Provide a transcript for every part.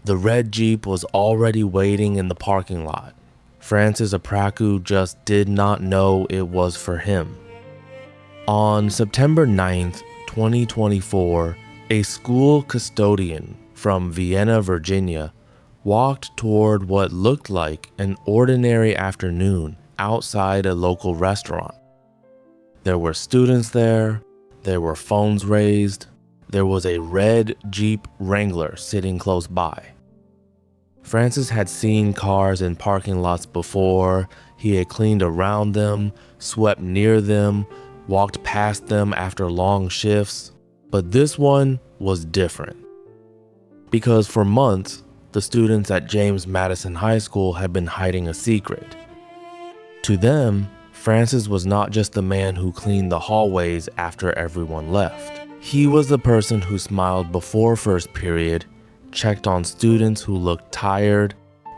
The red Jeep was already waiting in the parking lot. Francis Apraku just did not know it was for him. On September 9th, 2024, a school custodian from Vienna, Virginia, walked toward what looked like an ordinary afternoon outside a local restaurant. There were students there were phones raised, there was a red Jeep Wrangler sitting close by. Francis had seen cars in parking lots before. He had cleaned around them, swept near them, walked past them after long shifts. But this one was different. Because for months, the students at James Madison High School had been hiding a secret. To them, Francis was not just the man who cleaned the hallways after everyone left. He was the person who smiled before first period, checked on students who looked tired,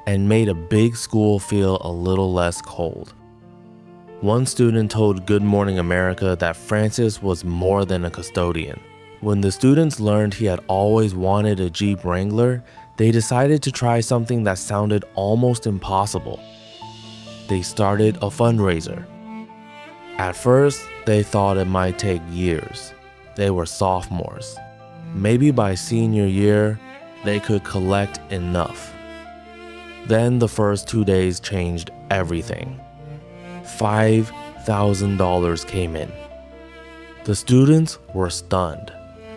and made a big school feel a little less cold. One student told Good Morning America that Francis was more than a custodian. When the students learned he had always wanted a Jeep Wrangler, they decided to try something that sounded almost impossible. They started a fundraiser. At first, they thought it might take years. They were sophomores. Maybe by senior year, they could collect enough. Then the first 2 days changed everything. $5,000 came in. The students were stunned.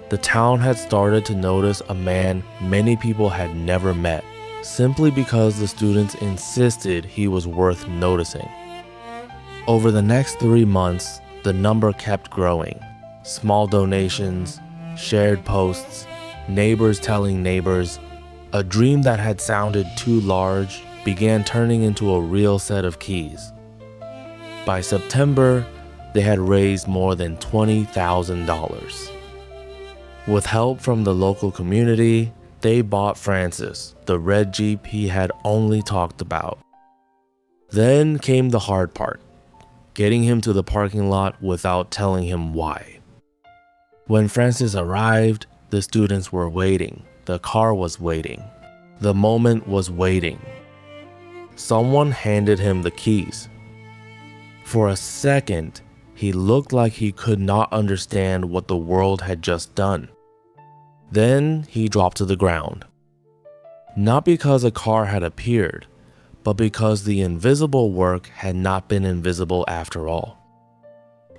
The town had started to notice a man many people had never met, simply because the students insisted he was worth noticing. Over the next 3 months, the number kept growing. Small donations, shared posts, neighbors telling neighbors. A dream that had sounded too large began turning into a real set of keys. By September, they had raised more than $20,000. With help from the local community, they bought Francis the red Jeep he had only talked about. Then came the hard part, getting him to the parking lot without telling him why. When Francis arrived, the students were waiting. The car was waiting. The moment was waiting. Someone handed him the keys. For a second, he looked like he could not understand what the world had just done. Then he dropped to the ground. Not because a car had appeared, but because the invisible work had not been invisible after all.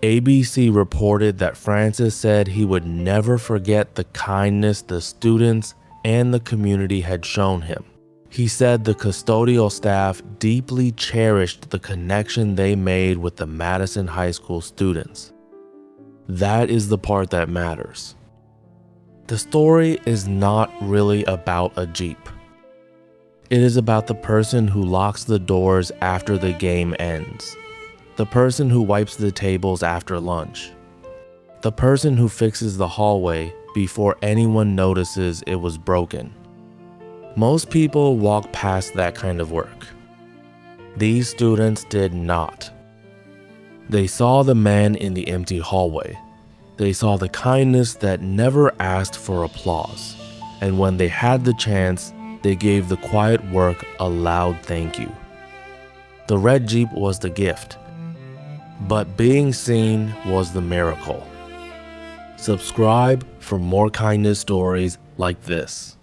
ABC reported that Francis said he would never forget the kindness the students and the community had shown him. He said the custodial staff deeply cherished the connection they made with the Madison High School students. That is the part that matters. The story is not really about a Jeep. It is about the person who locks the doors after the game ends. The person who wipes the tables after lunch. The person who fixes the hallway before anyone notices it was broken. Most people walk past that kind of work. These students did not. They saw the man in the empty hallway. They saw the kindness that never asked for applause. And when they had the chance, they gave the quiet work a loud thank you. The red Jeep was the gift. But being seen was the miracle. Subscribe for more kindness stories like this.